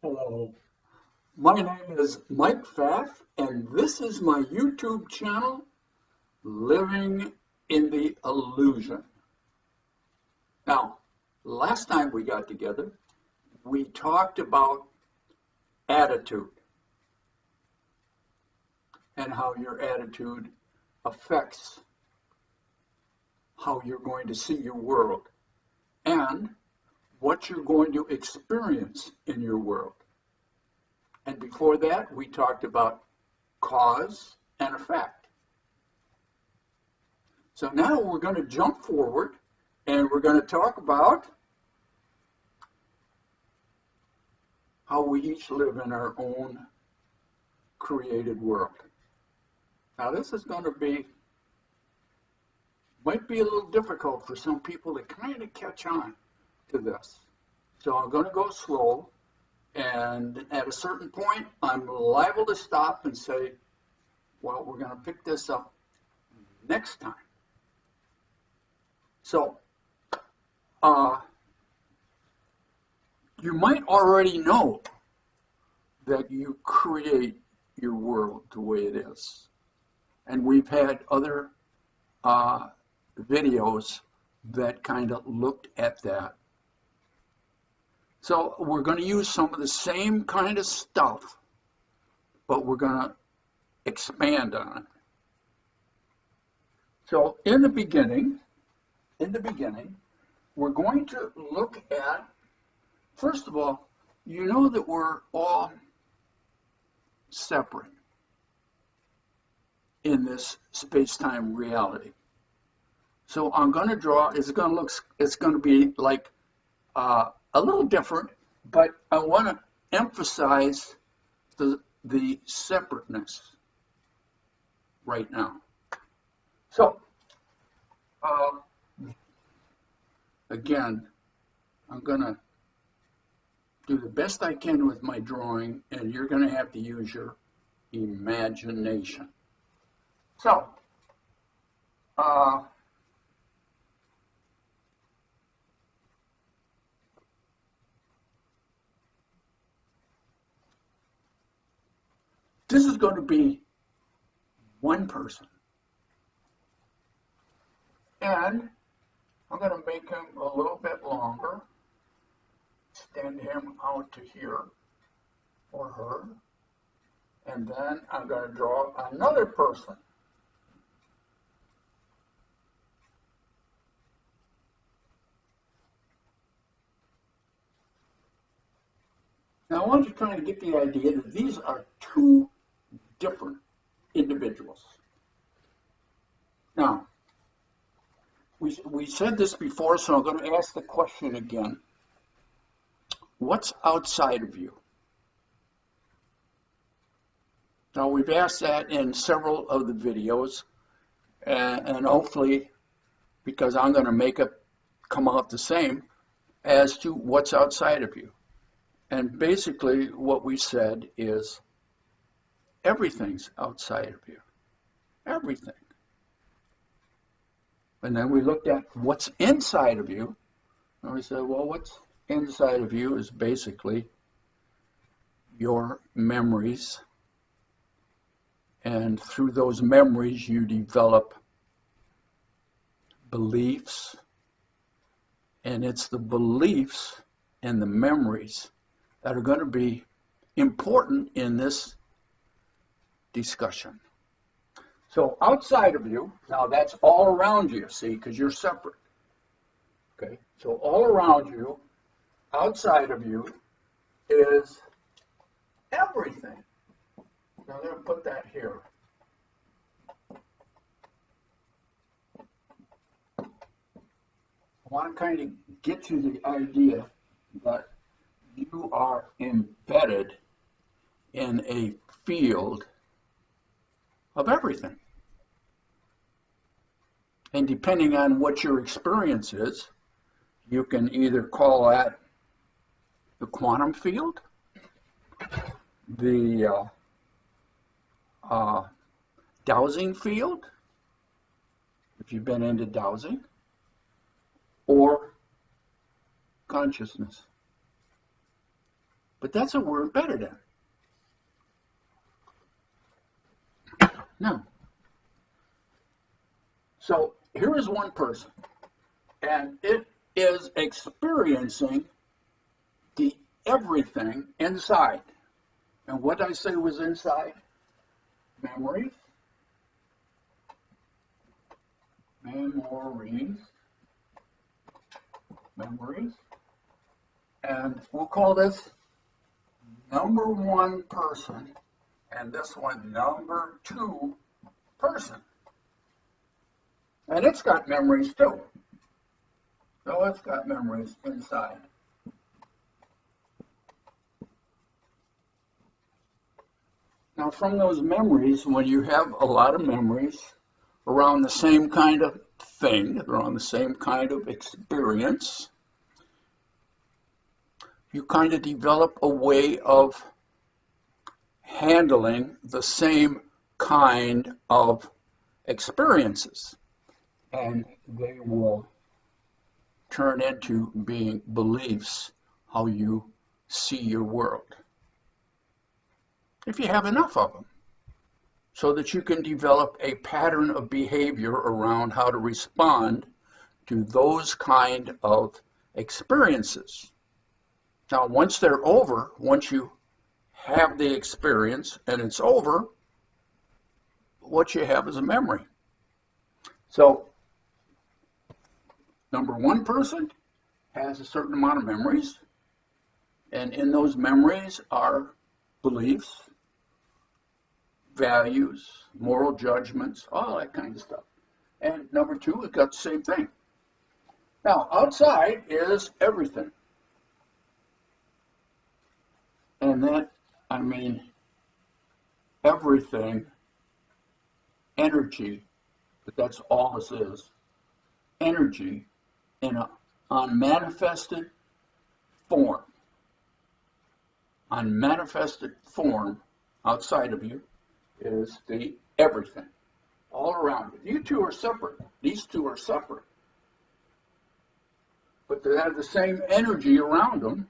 Hello, my name is Mike Pfaff, and this is my YouTube channel, Living in the Illusion. Now, last time we got together, we talked about attitude and how your attitude affects how you're going to see your world and what you're going to experience in your world. And before that, we talked about cause and effect. So now we're going to jump forward and we're going to talk about how we each live in our own created world. Now this is going to might be a little difficult for some people to kind of catch on to this. So I'm going to go slow, and at a certain point I'm liable to stop and say, well, we're going to pick this up next time. So you might already know that you create your world the way it is. And we've had other videos that kind of looked at that. So we're going to use some of the same kind of stuff, but we're going to expand on it. So in the beginning, we're going to look at, first of all, you know that we're all separate in this space-time reality. So I'm going to draw, it's going to be like a little different, but I want to emphasize the separateness right now. So, again, I'm going to do the best I can with my drawing, and you're going to have to use your imagination. So, this is going to be one person. And I'm going to make him a little bit longer, extend him out to here, or her, and then I'm going to draw another person. Now I want you to kind of get the idea that these are two different individuals. Now, we said this before, so I'm going to ask the question again. What's outside of you? Now, we've asked that in several of the videos, and hopefully, because I'm going to make it come out the same, as to what's outside of you. And basically, what we said is everything's outside of you. Everything. And then we looked at what's inside of you, and we said, well, what's inside of you is basically your memories. And through those memories, you develop beliefs. And it's the beliefs and the memories that are going to be important in this discussion. So outside of you, now that's all around you, see, because you're separate. Okay, so all around you, outside of you, is everything. Now I'm going to put that here. I want to kind of get to the idea that you are embedded in a field of everything. And depending on what your experience is, you can either call that the quantum field, the dowsing field, if you've been into dowsing, or consciousness. But that's a word better than. No. So here is one person, and it is experiencing the everything inside. And what did I say was inside? Memories. Memories. Memories. And we'll call this number one person, and this one number two person. And it's got memories too. So it's got memories inside. Now from those memories, when you have a lot of memories around the same kind of thing, around the same kind of experience, you kind of develop a way of handling the same kind of experiences. And they will turn into being beliefs, how you see your world. If you have enough of them, so that you can develop a pattern of behavior around how to respond to those kind of experiences. Now, once they're over, once you have the experience and it's over, what you have is a memory. So, number one person has a certain amount of memories, and in those memories are beliefs, values, moral judgments, all that kind of stuff. And number two, it got the same thing. Now, outside is everything. And that, I mean, everything, energy, but that's all this is. Energy in an unmanifested form. Unmanifested form outside of you is the everything, all around you. You two are separate. These two are separate. But they have the same energy around them,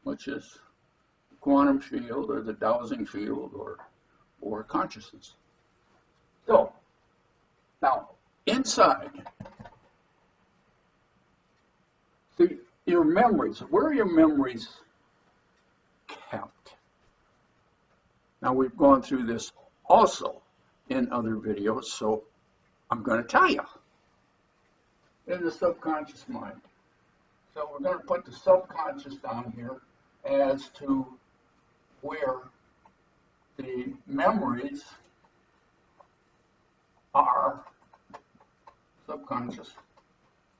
which is the quantum field or the dowsing field or consciousness. So, now, inside, see, your memories, where are your memories kept? Now, we've gone through this also in other videos, so I'm going to tell you. In the subconscious mind. So we're going to put the subconscious down here as to where the memories are, subconscious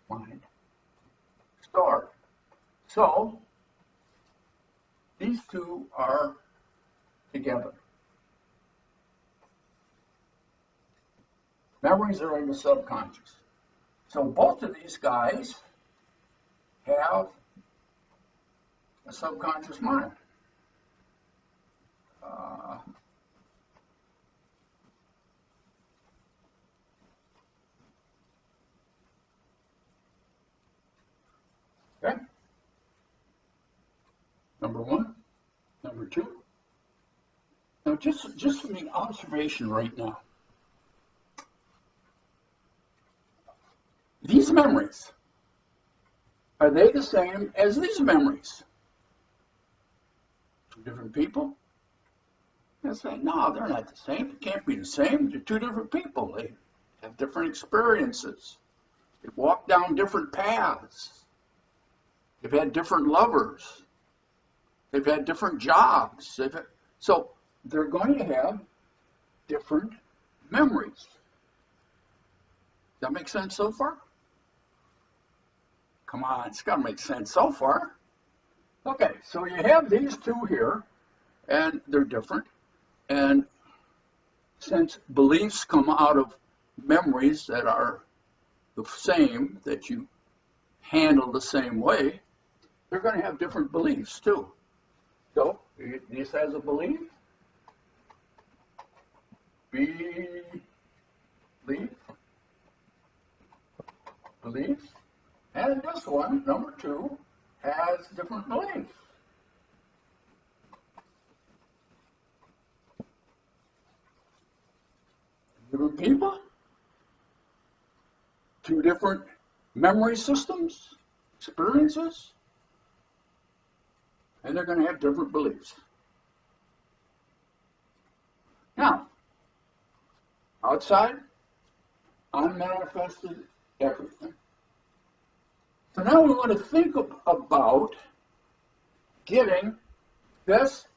mind, stored. So these two are together. Memories are in the subconscious. So both of these guys have a subconscious mind. Okay. Number one, number two. Now, just from the observation right now, these memories, are they the same as these memories? Two different people? I say, no, they're not the same. They can't be the same. They're two different people. They have different experiences. They've walked down different paths. They've had different lovers. They've had different jobs. So they're going to have different memories. Does that make sense so far? Come on, it's got to make sense so far. Okay, so you have these two here, and they're different. And since beliefs come out of memories that are the same, that you handle the same way, they're going to have different beliefs too. So this has a belief, beliefs, and this one, number two, has different beliefs. different people, two different memory systems, experiences, and they're going to have different beliefs. Now, outside, unmanifested everything. So now we want to think about getting this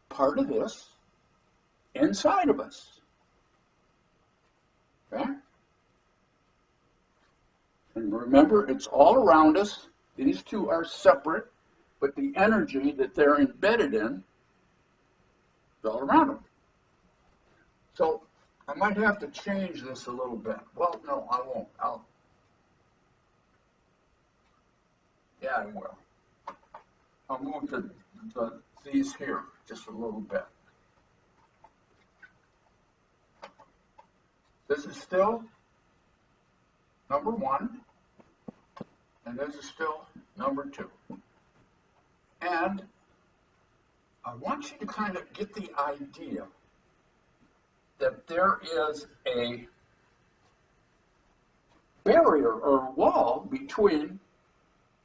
part of this inside of us. Okay? And remember, it's all around us. These two are separate, but the energy that they're embedded in is all around them. So I might have to change this a little bit. Well, no, I won't. Yeah, I will. I'll move these here just a little bit. This is still number 1, and this is still number 2. And I want you to kind of get the idea that there is a barrier or wall between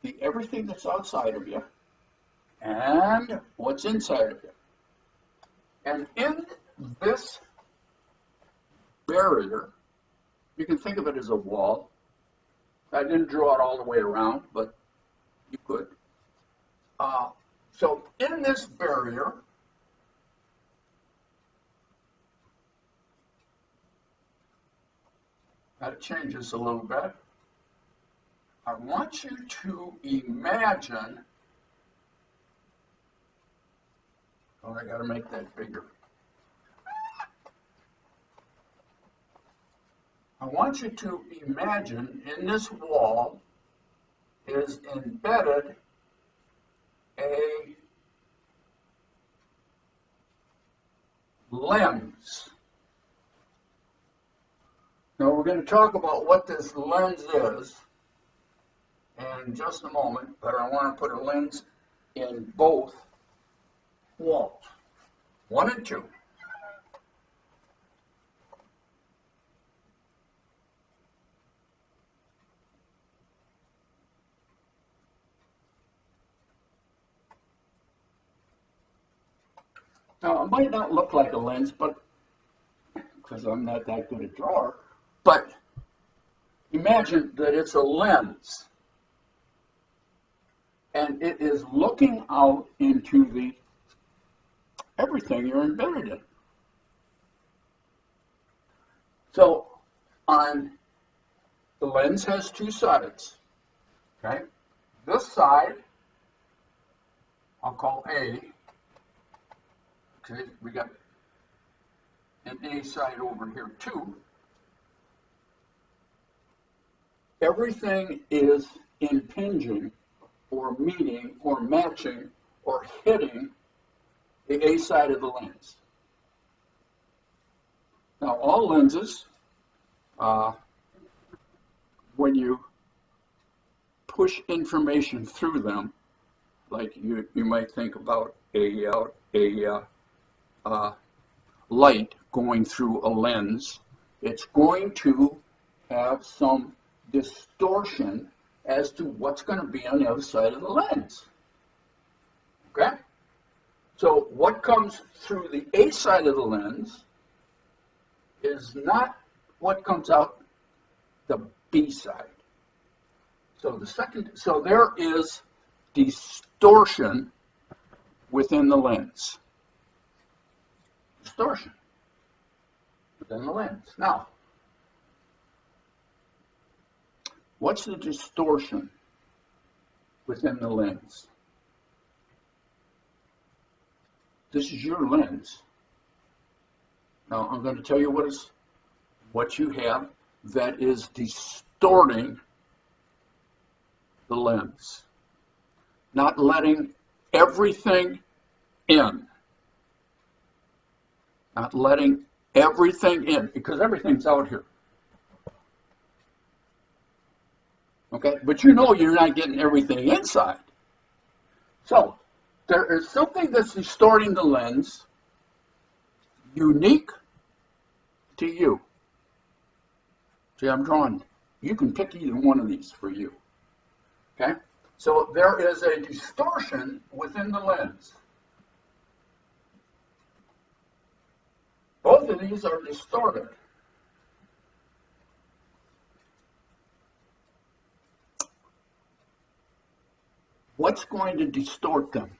the everything that's outside of you and what's inside of you. And in this barrier, you can think of it as a wall. I didn't draw it all the way around, but you could. So in this barrier, got to change this a little bit. I want you to imagine, oh, I got to make that bigger. I want you to imagine in this wall is embedded a lens. Now we're going to talk about what this lens is in just a moment, but I want to put a lens in both walls, 1 and 2. Now, it might not look like a lens, but because I'm not that good a drawer, but imagine that it's a lens, and it is looking out into the everything you're embedded in. So, the lens has 2 sides. Okay, this side I'll call A. Okay, we got an A side over here too. Everything is impinging or meeting or matching or hitting the A side of the lens. Now all lenses, when you push information through them, like you might think about a light going through a lens, it's going to have some distortion as to what's going to be on the other side of the lens. Okay? So what comes through the A side of the lens is not what comes out the B side. So there is distortion within the lens. Distortion within the lens. Now, what's the distortion within the lens? This is your lens. Now, I'm going to tell you what you have that is distorting the lens. Not letting everything in. Not letting everything in, because everything's out here. Okay, but you know you're not getting everything inside. So, there is something that's distorting the lens, unique to you. See, I'm drawing. You can pick either one of these for you. Okay? So there is a distortion within the lens. Both of these are distorted. What's going to distort them?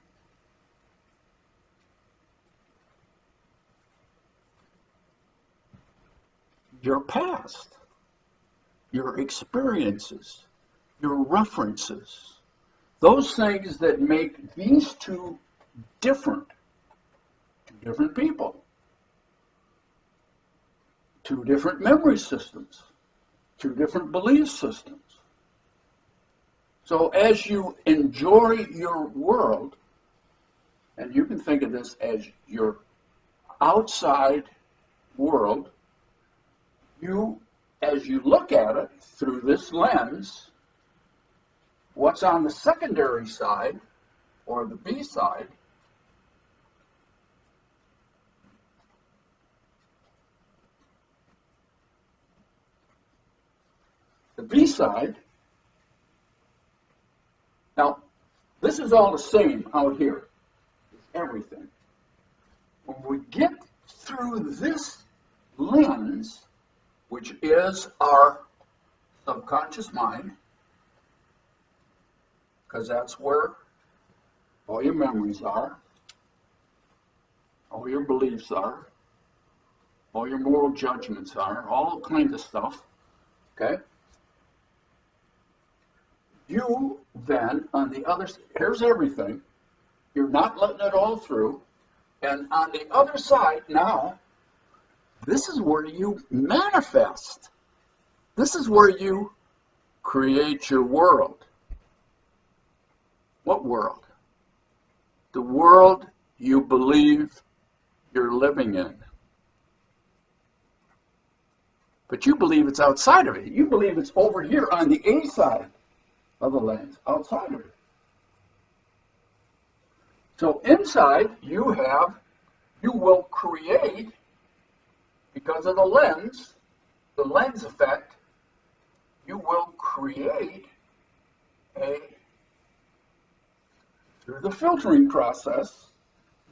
Your past, your experiences, your references. Those things that make these two different. Two different people. Two different memory systems. Two different belief systems. So as you enjoy your world, and you can think of this as your outside world, as you look at it through this lens, what's on the secondary side, or the B side, the B side, now this is all the same out here, it's everything. When we get through this lens, which is our subconscious mind, because that's where all your memories are, all your beliefs are, all your moral judgments are, all kinds of stuff, okay? You then, on the other side, here's everything. You're not letting it all through. And on the other side now, this is where you manifest. This is where you create your world. What world? The world you believe you're living in. But you believe it's outside of it. You believe it's over here on the A side of the lens, outside of it. So inside you will create, because of the lens effect, you will create through the filtering process,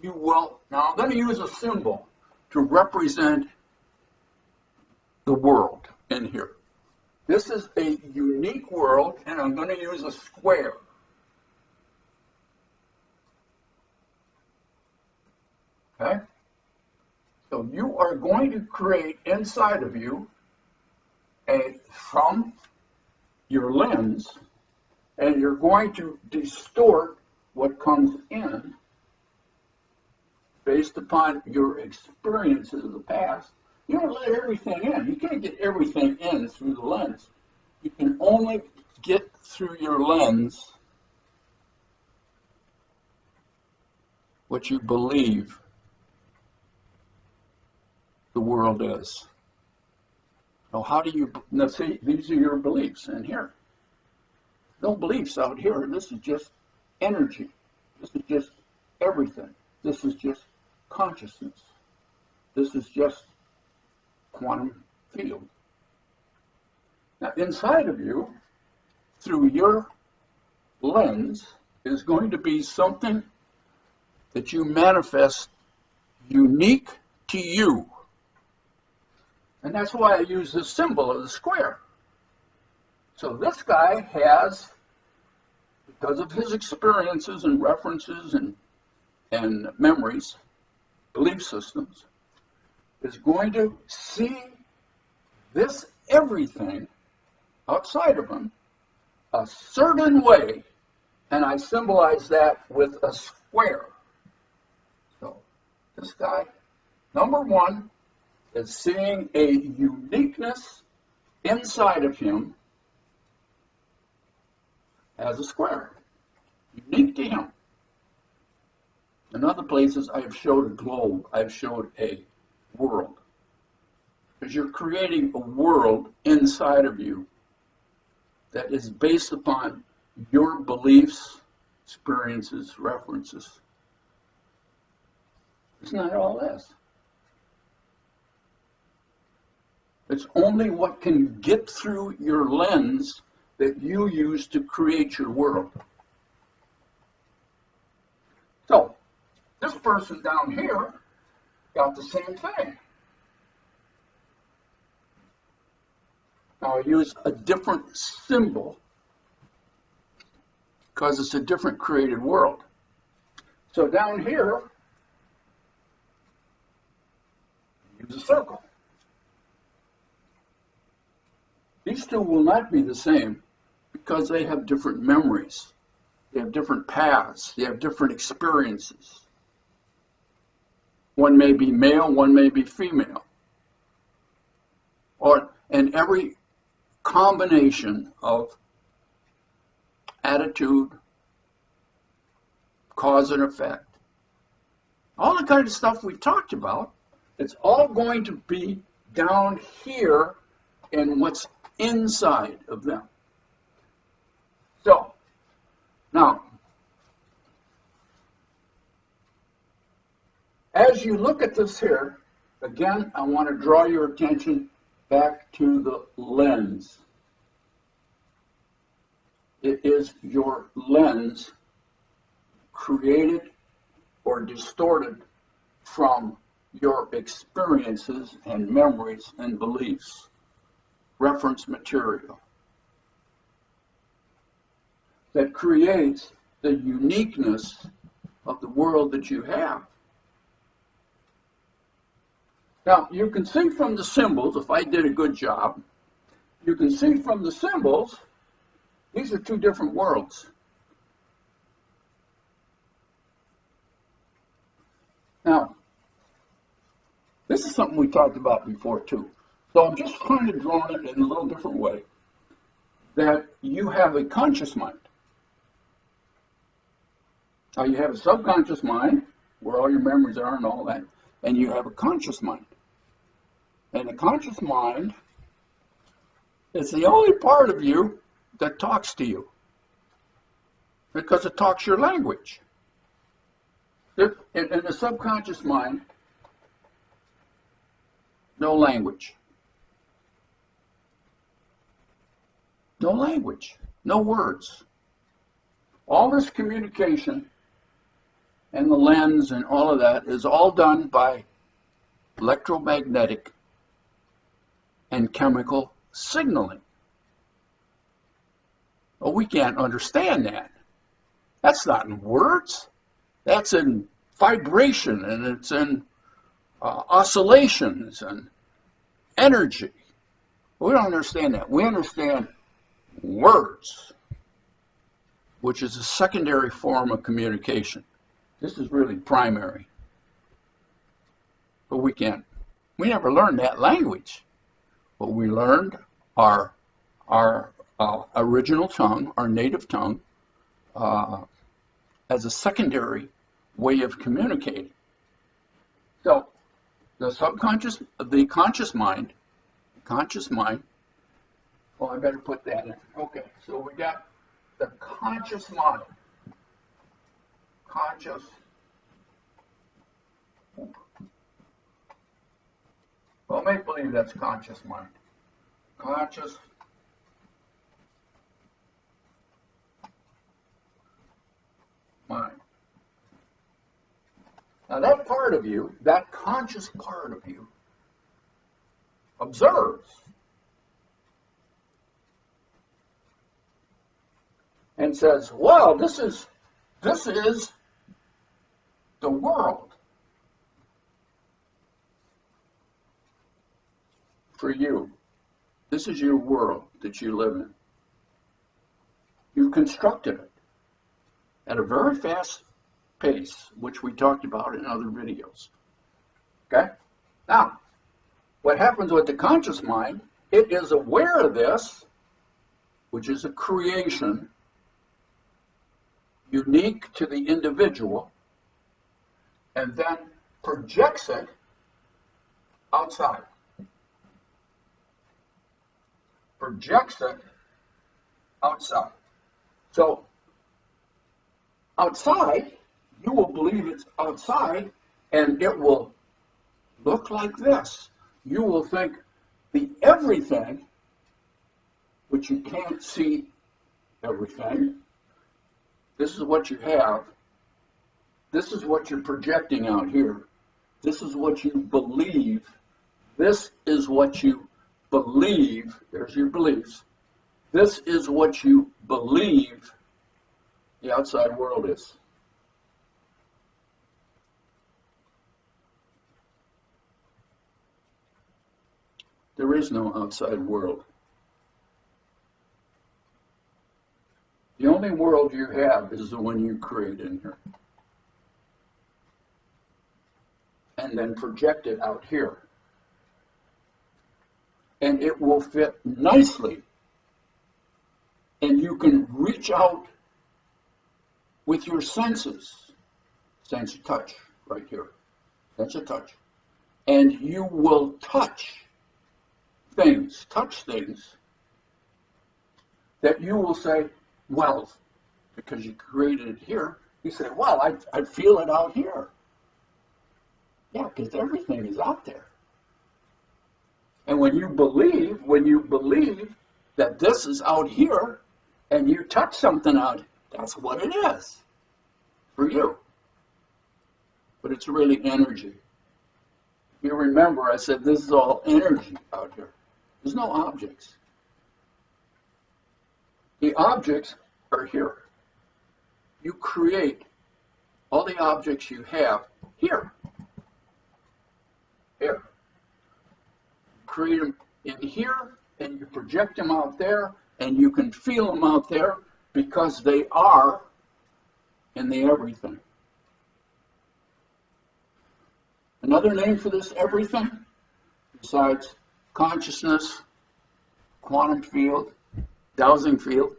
now I'm going to use a symbol to represent the world in here. This is a unique world, and I'm going to use a square. Okay? So you are going to create inside of you from your lens, and you're going to distort what comes in based upon your experiences of the past. You don't let everything in. You can't get everything in through the lens. You can only get through your lens what you believe the world is. Now see, these are your beliefs in here. No beliefs out here. This is just energy. This is just everything. This is just consciousness. This is just quantum field. Now inside of you, through your lens, is going to be something that you manifest unique to you. And that's why I use this symbol of the square. So this guy has, because of his experiences and references and memories, belief systems, is going to see this everything outside of him a certain way, and I symbolize that with a square. So this guy, number one, is seeing a uniqueness inside of him as a square, unique to him. In other places, I've showed a globe, I've showed a world. Because you're creating a world inside of you that is based upon your beliefs, experiences, references. Isn't that all this? It's only what can get through your lens that you use to create your world. So, this person down here got the same thing. Now I use a different symbol because it's a different created world. So down here, use a circle. These two will not be the same because they have different memories. They have different paths. They have different experiences. One may be male, one may be female. And every combination of attitude, cause and effect, all the kind of stuff we talked about, it's all going to be down here in what's inside of them. So, now, as you look at this here, again, I want to draw your attention back to the lens. It is your lens created or distorted from your experiences and memories and beliefs, reference material, that creates the uniqueness of the world that you have. Now, you can see from the symbols, if I did a good job, you can see from the symbols, these are two different worlds. Now, this is something we talked about before too. So I'm just kind of drawing it in a little different way. That you have a conscious mind. Now you have a subconscious mind, where all your memories are and all that, and you have a conscious mind. And the conscious mind is the only part of you that talks to you, because it talks your language. In the subconscious mind, no language. No language, no words. All this communication and the lens and all of that is all done by electromagnetic and chemical signaling. Well, we can't understand that. That's not in words. That's in vibration, and it's in oscillations and energy. We don't understand that. We understand words, which is a secondary form of communication. This is really primary. But we never learned that language. What we learned our original tongue, our native tongue, as a secondary way of communicating. So the conscious mind, well, I better put that in. Okay, so we got the conscious mind. Well, make believe that's conscious mind. Conscious mind. Now that part of you, that conscious part of you, observes and says, well, this is the world for you. This is your world that you live in. You constructed it at a very fast pace, which we talked about in other videos. Okay? Now, what happens with the conscious mind, it is aware of this, which is a creation unique to the individual, and then projects it outside. Projects it outside. So, outside, you will believe it's outside, and it will look like this. You will think The everything, which you can't see everything, this is what you have. This is what you're projecting out here. This is what you believe. This is what you believe. There's your beliefs. This is what you believe the outside world is. There is no outside world. The only world you have is the one you create in here. And then project it out here. And it will fit nicely. And you can reach out with your senses. Sense of touch, right here. Sense of touch. And you will touch things that you will say, well, because you created it here, you say, well, I feel it out here. Yeah, because everything is out there. And when you believe that this is out here, and you touch something out, that's what it is for you. But it's really energy. You remember I said this is all energy out here. There's no objects. The objects are here. You create all the objects you have here. Here. Create them in here, and you project them out there, and you can feel them out there because they are in the everything. Another name for this everything, besides consciousness, quantum field, dowsing field,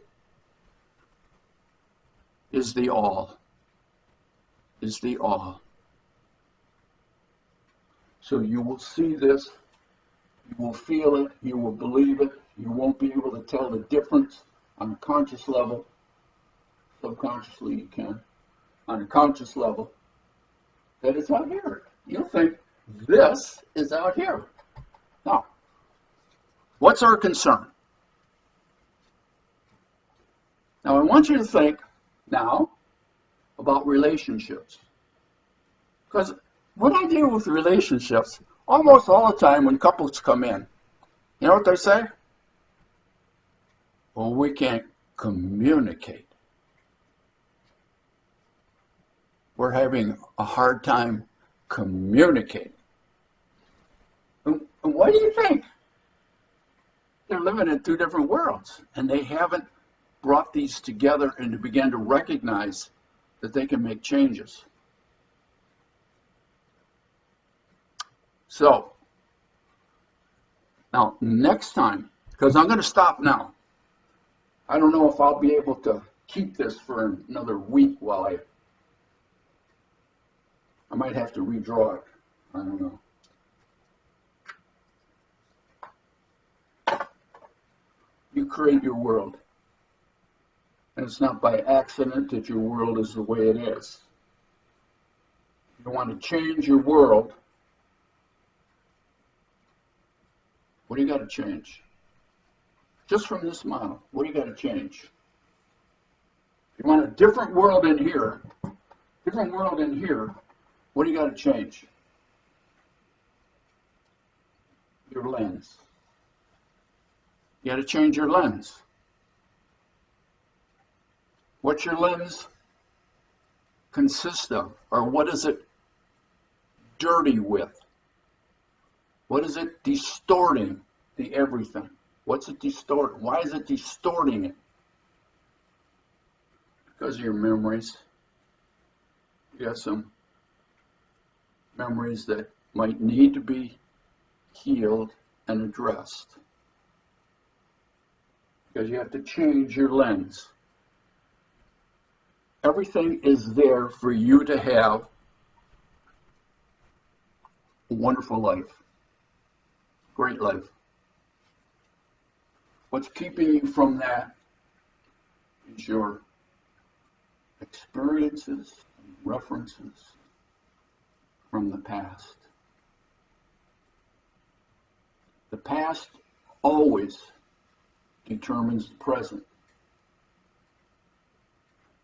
is the all. Is the all. So you will see this, you will feel it, you will believe it, you won't be able to tell the difference on a conscious level. Subconsciously you can. On a conscious level, that it's out here. You'll think this is out here. Now, what's our concern? Now I want you to think now about relationships. Because when I deal with relationships, almost all the time when couples come in, you know what they say? Well, we can't communicate. We're having a hard time communicating. And what do you think? They're living in two different worlds, and they haven't brought these together and to begin to recognize that they can make changes. So, now next time, because I'm going to stop now. I don't know if I'll be able to keep this for another week while I might have to redraw it. I don't know. You create your world. And it's not by accident that your world is the way it is. If you want to change your world, what do you got to change? Just from this model, what do you got to change? If you want a different world in here, what do you got to change? Your lens. You got to change your lens. What's your lens consist of? Or what is it dirty with? What is it distorting the everything? What's it distorting? Why is it distorting it? Because of your memories. You got some memories that might need to be healed and addressed. Because you have to change your lens. Everything is there for you to have a wonderful life. Great life. What's keeping you from that is your experiences and references from the past. The past always determines the present.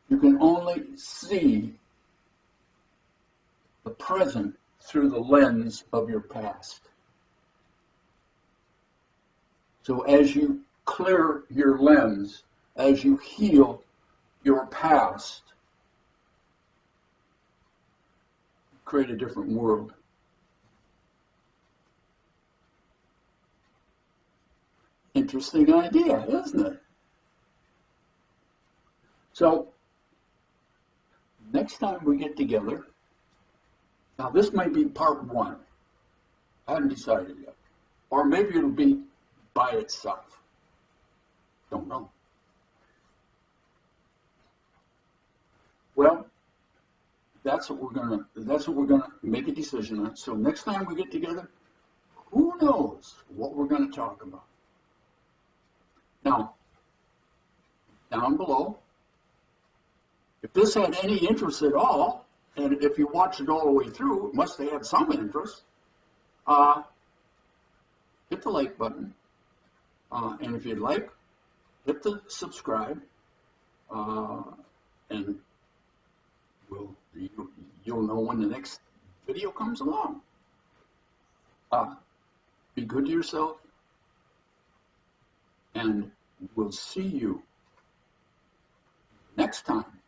You can only see the present through the lens of your past. So as you clear your lens, as you heal your past, create a different world. Interesting idea, isn't it? So, next time we get together, now this may be part one. I haven't decided yet. Or maybe it'll be by itself. Don't know. Well, that's what we're gonna make a decision on. So next time we get together, who knows what we're gonna talk about? Now, down below, if this had any interest at all, and if you watched it all the way through, it must have had some interest, hit the like button. And if you'd like, hit the subscribe. And you'll know when the next video comes along. Be good to yourself, and we'll see you next time.